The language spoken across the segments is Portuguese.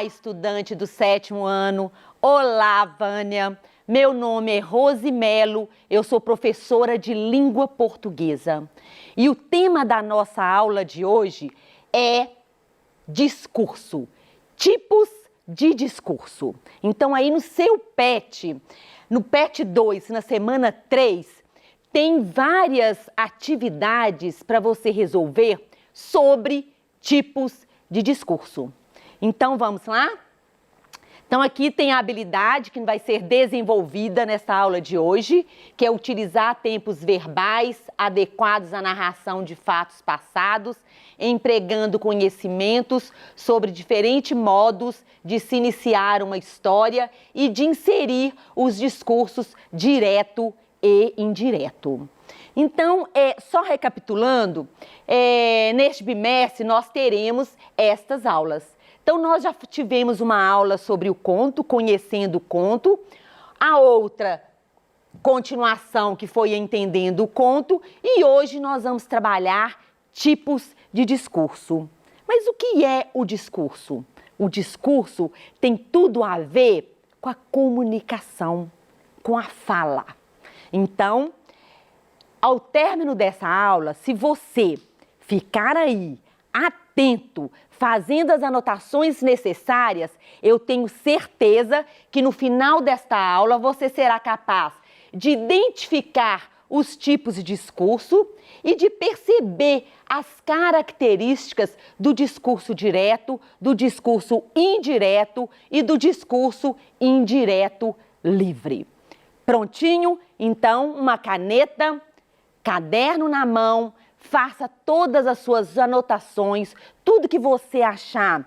estudante do 7º ano. Olá, Vânia. Meu nome é Rose Melo, eu sou professora de língua portuguesa. E o tema da nossa aula de hoje é discurso, tipos de discurso. Então aí no seu PET, no PET 2, na semana 3, tem várias atividades para você resolver sobre tipos de discurso. Então vamos lá? Então aqui tem a habilidade que vai ser desenvolvida nessa aula de hoje, que é utilizar tempos verbais adequados à narração de fatos passados, empregando conhecimentos sobre diferentes modos de se iniciar uma história e de inserir os discursos direto e indireto. Então, só recapitulando, neste bimestre nós teremos estas aulas. Então, nós já tivemos uma aula sobre o conto, conhecendo o conto, a outra continuação que foi entendendo o conto, e hoje nós vamos trabalhar tipos de discurso. Mas o que é o discurso? O discurso tem tudo a ver com a comunicação, com a fala. Então, ao término dessa aula, se você ficar aí atento, fazendo as anotações necessárias, eu tenho certeza que no final desta aula você será capaz de identificar os tipos de discurso e de perceber as características do discurso direto, do discurso indireto e do discurso indireto livre. Prontinho? Então, uma caneta, caderno na mão, faça todas as suas anotações, tudo que você achar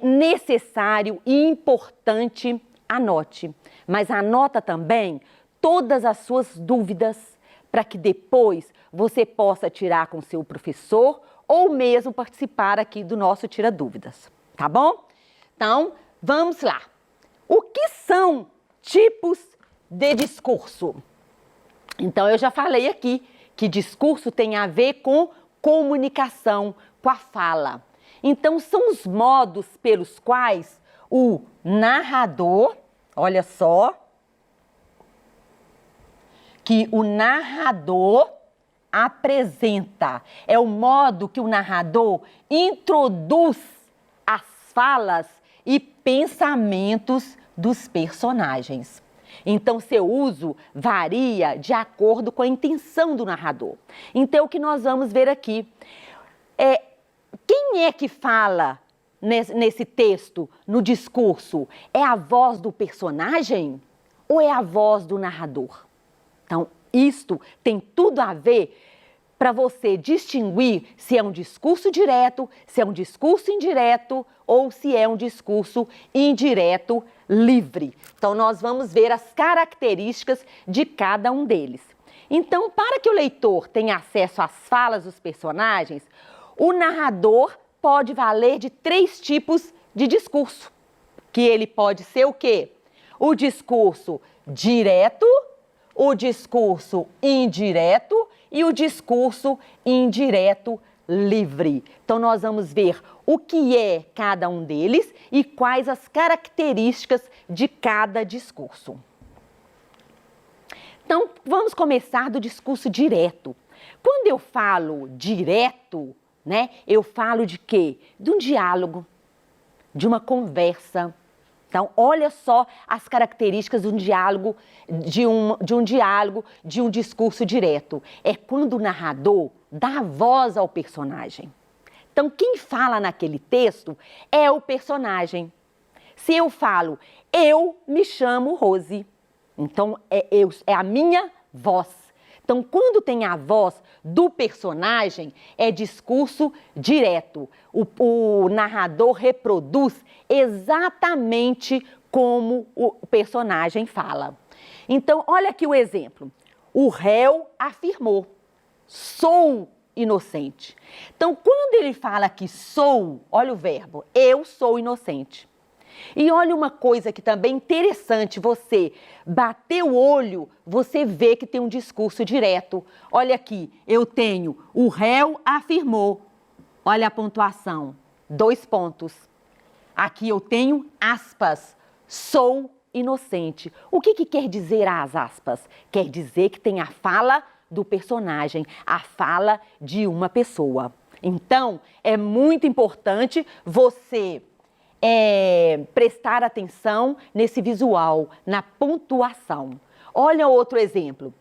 necessário e importante, anote. Mas anota também todas as suas dúvidas, para que depois você possa tirar com seu professor ou mesmo participar aqui do nosso Tira Dúvidas, tá bom? Então, vamos lá. O que são tipos de discurso? Então, eu já falei aqui que discurso tem a ver com comunicação, com a fala. Então, são os modos pelos quais o narrador, olha só, que o narrador apresenta. É o modo que o narrador introduz as falas e pensamentos dos personagens. Então, seu uso varia de acordo com a intenção do narrador. Então, o que nós vamos ver aqui quem é que fala nesse texto, no discurso? É a voz do personagem ou é a voz do narrador? Então, isto tem tudo a ver para você distinguir se é um discurso direto, se é um discurso indireto ou se é um discurso indireto livre. Então, nós vamos ver as características de cada um deles. Então, para que o leitor tenha acesso às falas dos personagens, o narrador pode valer de 3 tipos de discurso, que ele pode ser o quê? O discurso direto, o discurso indireto e o discurso indireto livre. Então, nós vamos ver o que é cada um deles e quais as características de cada discurso. Então, vamos começar do discurso direto. Quando eu falo direto, eu falo de quê? De um diálogo, de uma conversa. Então, olha só as características de um diálogo, de um discurso direto. É quando o narrador dá voz ao personagem. Então, quem fala naquele texto é o personagem. Se eu falo, eu me chamo Rose, então é a minha voz. Então, quando tem a voz do personagem, é discurso direto. O narrador reproduz exatamente como o personagem fala. Então, olha aqui o exemplo. O réu afirmou, sou inocente. Então, quando ele fala que sou, olha o verbo, eu sou inocente. E olha uma coisa que também é interessante, você bater o olho, você vê que tem um discurso direto. Olha aqui, eu tenho o réu afirmou, olha a pontuação, 2 pontos. Aqui eu tenho aspas. Sou inocente. O que quer dizer as aspas? Quer dizer que tem a fala do personagem, a fala de uma pessoa. Então, é muito importante você prestar atenção nesse visual, na pontuação. Olha outro exemplo.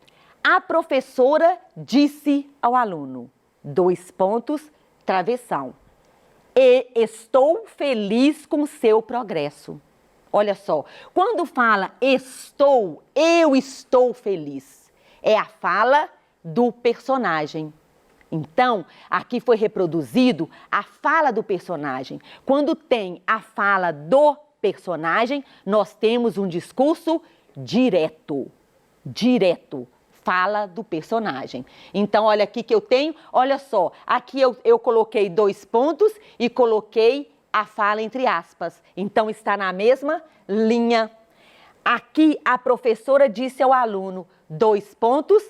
A professora disse ao aluno, 2 pontos, travessão. E estou feliz com seu progresso. Olha só, quando fala eu estou feliz, é a fala do personagem. Então, aqui foi reproduzido a fala do personagem. Quando tem a fala do personagem, nós temos um discurso direto. Direto. Fala do personagem. Então, olha aqui que eu tenho, olha só, aqui eu coloquei 2 pontos e coloquei a fala entre aspas. Então, está na mesma linha. Aqui, a professora disse ao aluno, 2 pontos,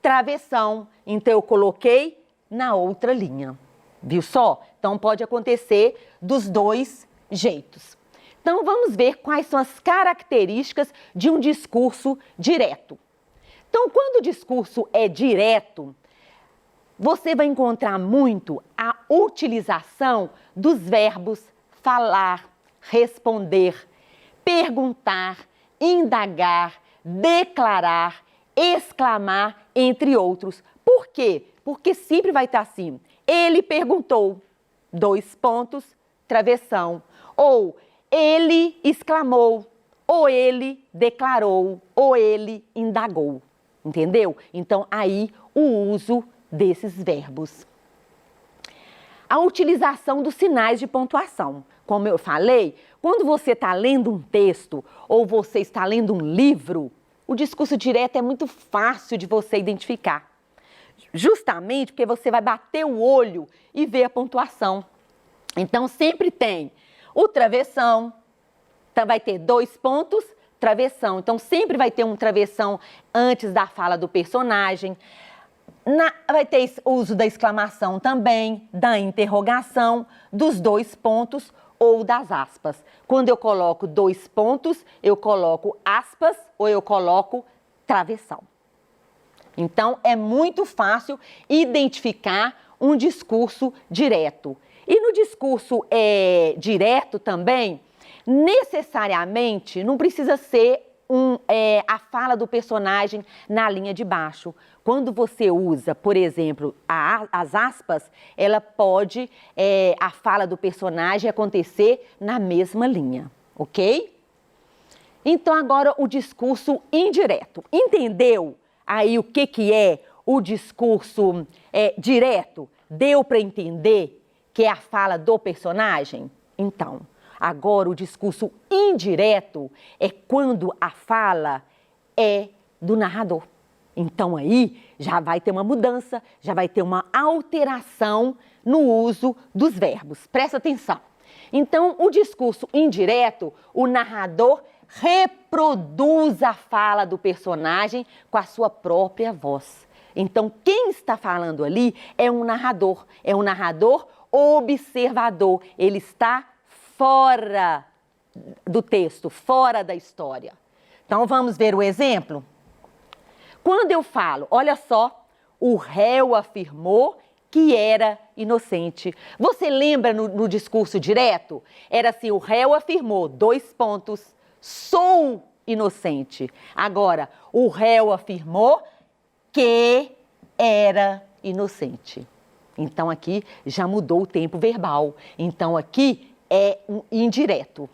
travessão. Então, eu coloquei na outra linha. Viu só? Então, pode acontecer dos 2 jeitos. Então, vamos ver quais são as características de um discurso direto. Então, quando o discurso é direto, você vai encontrar muito a utilização dos verbos falar, responder, perguntar, indagar, declarar, exclamar, entre outros. Por quê? Porque sempre vai estar assim. Ele perguntou, 2 pontos, travessão. Ou ele exclamou, ou ele declarou, ou ele indagou. Entendeu? Então, aí o uso desses verbos. A utilização dos sinais de pontuação. Como eu falei, quando você está lendo um texto ou você está lendo um livro, o discurso direto é muito fácil de você identificar. Justamente porque você vai bater o olho e ver a pontuação. Então, sempre tem o travessão, então vai ter 2 pontos, travessão. Então, sempre vai ter um travessão antes da fala do personagem. Vai ter o uso da exclamação também, da interrogação, dos 2 pontos ou das aspas. Quando eu coloco 2 pontos, eu coloco aspas ou eu coloco travessão. Então, é muito fácil identificar um discurso direto. E no discurso direto também, necessariamente, não precisa ser a fala do personagem na linha de baixo. Quando você usa, por exemplo, as aspas, ela pode, a fala do personagem acontecer na mesma linha, ok? Então, agora o discurso indireto. Entendeu aí o que é o discurso direto? Deu para entender que é a fala do personagem? Então, agora o discurso indireto é quando a fala é do narrador. Então, aí já vai ter uma mudança, já vai ter uma alteração no uso dos verbos. Presta atenção. Então, o discurso indireto, o narrador reproduz a fala do personagem com a sua própria voz. Então, quem está falando ali é um narrador observador. Ele está fora do texto, fora da história. Então, vamos ver o exemplo? Quando eu falo, olha só, o réu afirmou que era inocente. Você lembra no discurso direto? Era assim, o réu afirmou, 2 pontos, sou inocente. Agora, o réu afirmou que era inocente. Então, aqui já mudou o tempo verbal. Então, aqui é um indireto.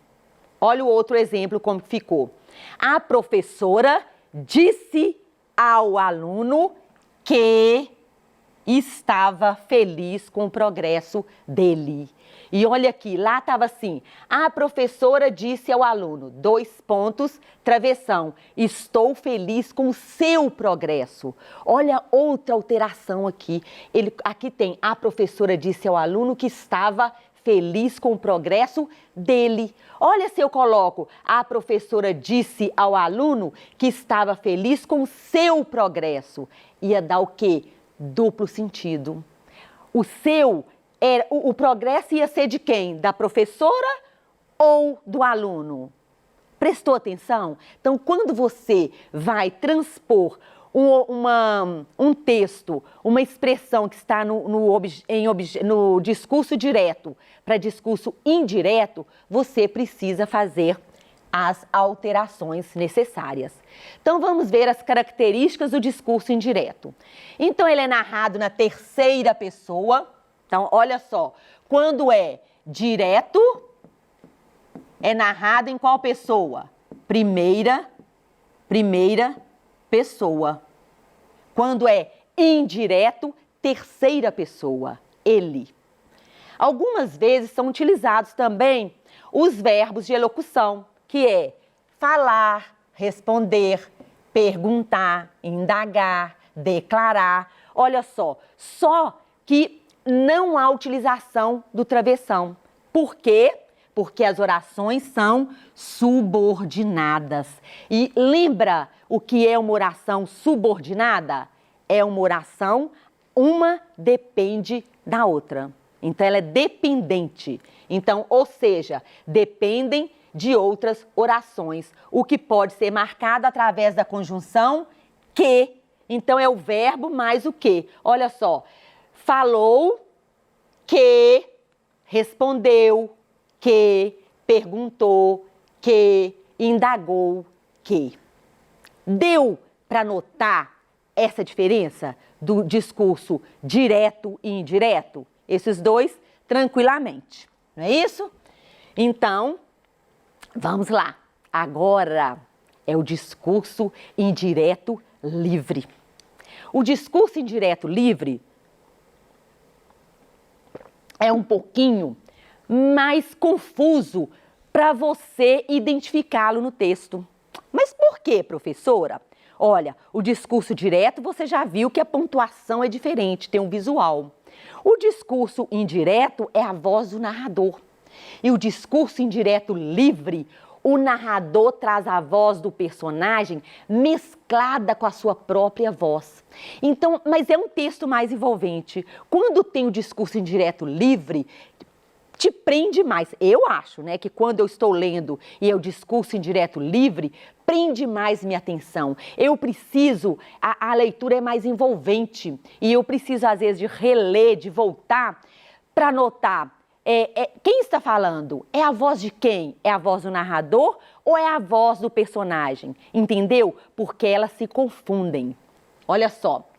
Olha o outro exemplo como ficou. A professora disse ao aluno que estava feliz com o progresso dele. E olha aqui, lá estava assim, a professora disse ao aluno, 2 pontos, travessão, estou feliz com o seu progresso. Olha outra alteração aqui, aqui tem, a professora disse ao aluno que estava feliz com o progresso dele. Olha se eu coloco, a professora disse ao aluno que estava feliz com o seu progresso. Ia dar o quê? Duplo sentido. O progresso ia ser de quem? Da professora ou do aluno? Prestou atenção? Então, quando você vai transpor um texto, uma expressão que está no discurso direto para discurso indireto, você precisa fazer as alterações necessárias. Então, vamos ver as características do discurso indireto. Então, ele é narrado na terceira pessoa. Então, olha só, quando é direto, é narrado em qual pessoa? Primeira pessoa. Quando é indireto, terceira pessoa, ele. Algumas vezes são utilizados também os verbos de elocução, que é falar, responder, perguntar, indagar, declarar. Olha só que não há utilização do travessão. Por quê? Porque as orações são subordinadas. E lembra o que é uma oração subordinada? É uma oração, uma depende da outra. Então, ela é dependente. Então, ou seja, dependem de outras orações, o que pode ser marcado através da conjunção que. Então, é o verbo mais o que. Olha só, falou que, respondeu que, perguntou que, indagou que. Deu para notar essa diferença do discurso direto e indireto? Esses dois, tranquilamente. Não é isso? Então, vamos lá. Agora é o discurso indireto livre. O discurso indireto livre é um pouquinho mais confuso para você identificá-lo no texto. Mas por quê, professora? Olha, o discurso direto você já viu que a pontuação é diferente, tem um visual. O discurso indireto é a voz do narrador. E o discurso indireto livre, o narrador traz a voz do personagem mesclada com a sua própria voz. Então, mas é um texto mais envolvente. Quando tem o discurso indireto livre, te prende mais. Eu acho, né, que quando eu estou lendo e é o discurso indireto livre, prende mais minha atenção. Eu preciso, a leitura é mais envolvente e eu preciso, às vezes, de reler, de voltar para notar. Quem está falando? É a voz de quem? É a voz do narrador ou é a voz do personagem? Entendeu? Porque elas se confundem. Olha só.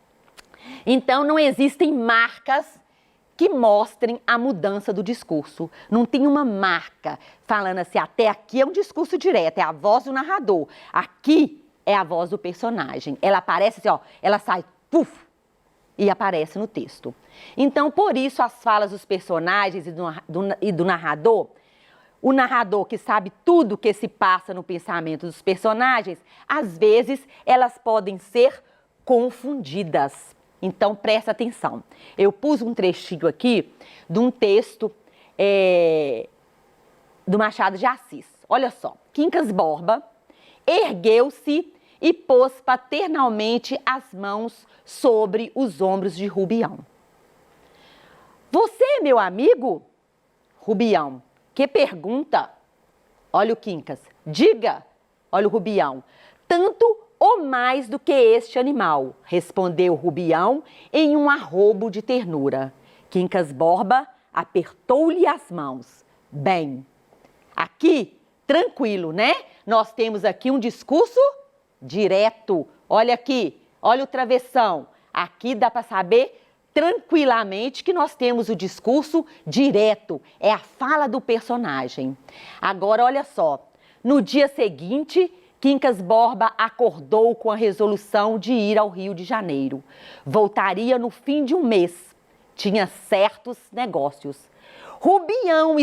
Então, não existem marcas que mostrem a mudança do discurso. Não tem uma marca falando assim, até aqui é um discurso direto, é a voz do narrador. Aqui é a voz do personagem. Ela aparece assim, ó, ela sai, puf, e aparece no texto. Então, por isso, as falas dos personagens e do narrador, o narrador que sabe tudo que se passa no pensamento dos personagens, às vezes, elas podem ser confundidas. Então, presta atenção. Eu pus um trechinho aqui de um texto do Machado de Assis. Olha só. Quincas Borba ergueu-se e pôs paternalmente as mãos sobre os ombros de Rubião. Você é meu amigo? Rubião. Que pergunta? Olha o Quincas. Diga. Olha o Rubião. Tanto ou mais do que este animal, respondeu Rubião em um arrobo de ternura. Quincas Borba apertou-lhe as mãos. Bem, aqui, tranquilo, né? Nós temos aqui um discurso direto. Olha aqui, olha o travessão. Aqui dá para saber tranquilamente que nós temos o discurso direto. É a fala do personagem. Agora, olha só. No dia seguinte, Quincas Borba acordou com a resolução de ir ao Rio de Janeiro. Voltaria no fim de um mês. Tinha certos negócios. Rubião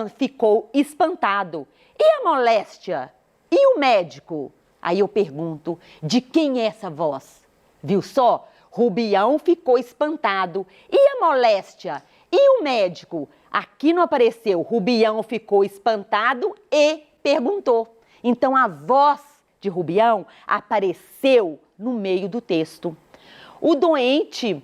ficou espantado. E a moléstia? E o médico? Aí eu pergunto, de quem é essa voz? Viu só? Rubião ficou espantado. E a moléstia? E o médico? Aqui não apareceu. Rubião ficou espantado e perguntou. Então, a voz de Rubião apareceu no meio do texto. O doente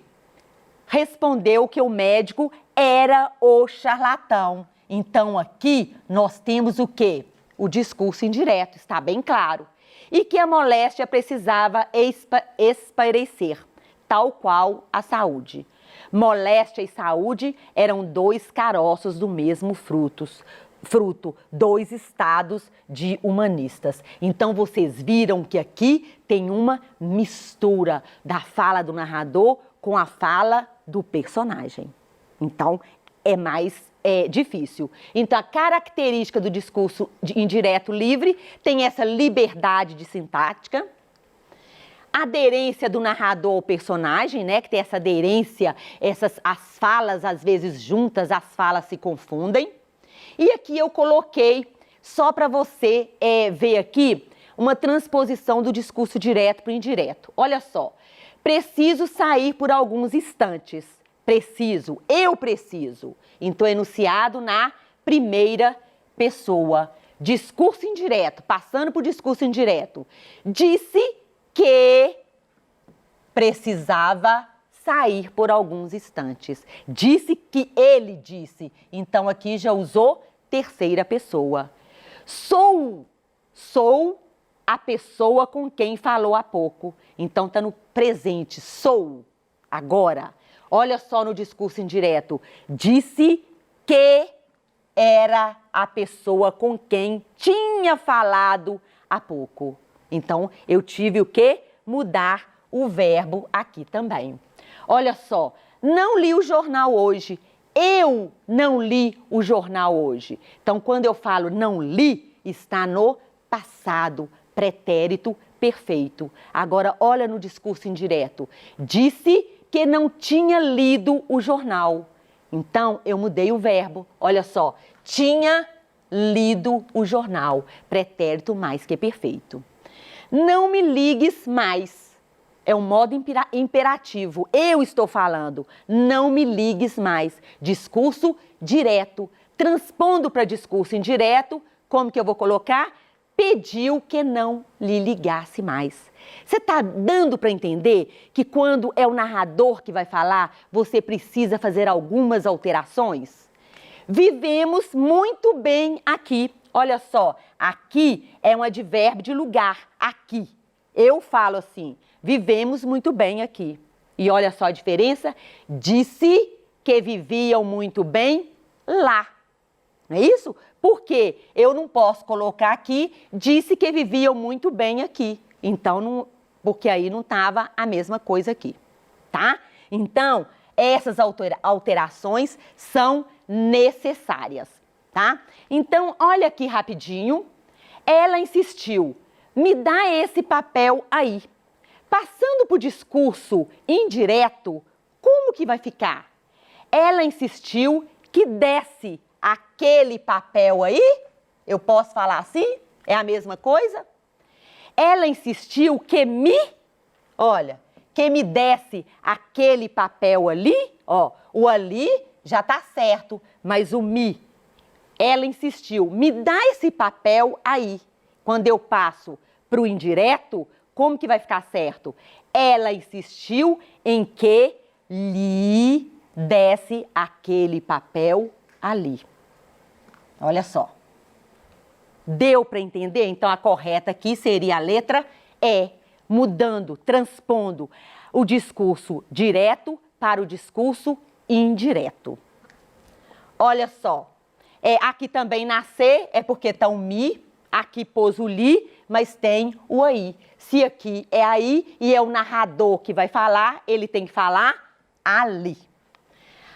respondeu que o médico era o charlatão. Então, aqui nós temos o quê? O discurso indireto, está bem claro. E que a moléstia precisava espairecer, tal qual a saúde. Moléstia e saúde eram dois caroços do mesmo fruto, dois estados de humanistas. Então, vocês viram que aqui tem uma mistura da fala do narrador com a fala do personagem. Então, é mais difícil. Então, a característica do discurso indireto livre tem essa liberdade de sintática, aderência do narrador ao personagem, né, que tem essa aderência, as falas às vezes juntas, as falas se confundem. E aqui eu coloquei, só para você ver aqui, uma transposição do discurso direto para o indireto. Olha só, preciso sair por alguns instantes. Preciso, eu preciso. Então, enunciado na primeira pessoa. Discurso indireto, passando por discurso indireto. Disse que precisava sair por alguns instantes. Disse que ele disse. Então, aqui já usou terceira pessoa. Sou a pessoa com quem falou há pouco. Então, está no presente. Sou, agora. Olha só no discurso indireto. Disse que era a pessoa com quem tinha falado há pouco. Então, eu tive o quê? Mudar o verbo aqui também. Olha só, não li o jornal hoje. Eu não li o jornal hoje. Então, quando eu falo não li, está no passado, pretérito perfeito. Agora, olha no discurso indireto. Disse que não tinha lido o jornal. Então, eu mudei o verbo. Olha só, tinha lido o jornal. Pretérito mais que perfeito. Não me ligues mais. É um modo imperativo. Eu estou falando. Não me ligues mais. Discurso direto. Transpondo para discurso indireto, como que eu vou colocar? Pediu que não lhe ligasse mais. Você está dando para entender que quando é o narrador que vai falar, você precisa fazer algumas alterações? Vivemos muito bem aqui. Olha só, aqui é um advérbio de lugar, aqui. Eu falo assim, vivemos muito bem aqui. E olha só a diferença, disse que viviam muito bem lá. Não é isso? Porque eu não posso colocar aqui, disse que viviam muito bem aqui. Então, não, porque aí não estava a mesma coisa aqui, tá? Então, essas alterações são necessárias, tá? Então, olha aqui rapidinho. Ela insistiu, me dá esse papel aí. Passando para o discurso indireto, como que vai ficar? Ela insistiu que desse aquele papel aí? Eu posso falar assim? É a mesma coisa? Ela insistiu que que me desse aquele papel ali, ó, o ali já tá certo, mas o me, ela insistiu, me dá esse papel aí. Quando eu passo para o indireto, como que vai ficar certo? Ela insistiu em que lhe desse aquele papel ali. Olha só. Deu para entender? Então, a correta aqui seria a letra E, mudando, transpondo o discurso direto para o discurso indireto. Olha só, aqui também na C é porque está o mi, aqui pôs o li, mas tem o aí. Se aqui é aí e é o narrador que vai falar, ele tem que falar ali.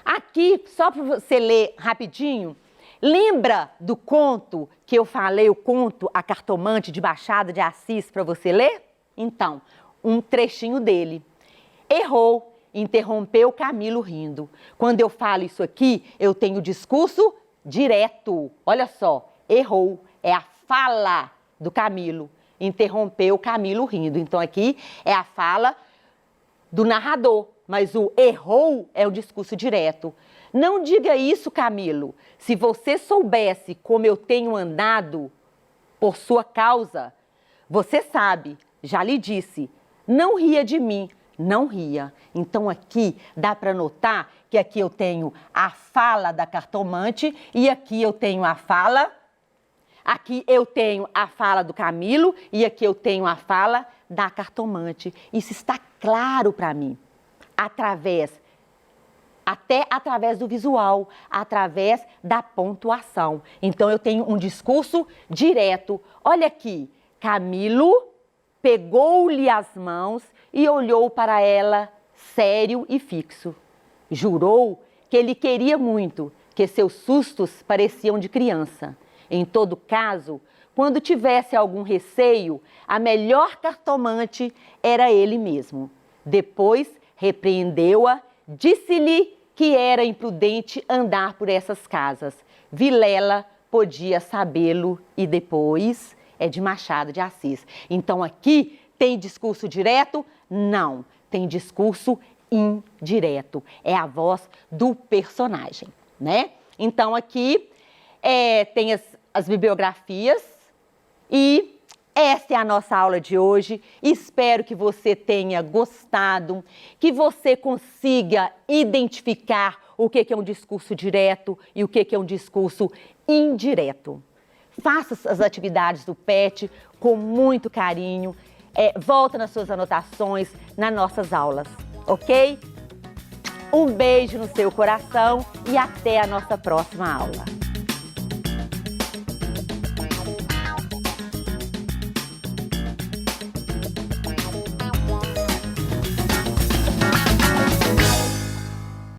Aqui, só para você ler rapidinho, lembra do conto que eu falei, o conto A Cartomante de Machado de Assis, para você ler? Então, um trechinho dele. Errou, interrompeu Camilo rindo. Quando eu falo isso aqui, eu tenho discurso direto. Olha só, errou, é a fala do Camilo. Interrompeu Camilo rindo. Então, aqui é a fala do narrador, mas o errou é o discurso direto. Não diga isso, Camilo. Se você soubesse como eu tenho andado por sua causa, você sabe, já lhe disse, não ria de mim, não ria. Então aqui dá para notar que aqui eu tenho a fala da cartomante e aqui eu tenho a fala... Aqui eu tenho a fala do Camilo e aqui eu tenho a fala da cartomante. Isso está claro para mim, até através do visual, através da pontuação. Então eu tenho um discurso direto. Olha aqui, Camilo pegou-lhe as mãos e olhou para ela sério e fixo. Jurou que ele queria muito, que seus sustos pareciam de criança. Em todo caso, quando tivesse algum receio, a melhor cartomante era ele mesmo. Depois repreendeu-a, disse-lhe que era imprudente andar por essas casas. Vilela podia sabê-lo e depois é de Machado de Assis. Então aqui tem discurso direto? Não, tem discurso indireto. É a voz do personagem, né? Então aqui tem as bibliografias e essa é a nossa aula de hoje. Espero que você tenha gostado, que você consiga identificar o que é um discurso direto e o que é um discurso indireto. Faça as atividades do PET com muito carinho, volta nas suas anotações nas nossas aulas, ok? Um beijo no seu coração e até a nossa próxima aula.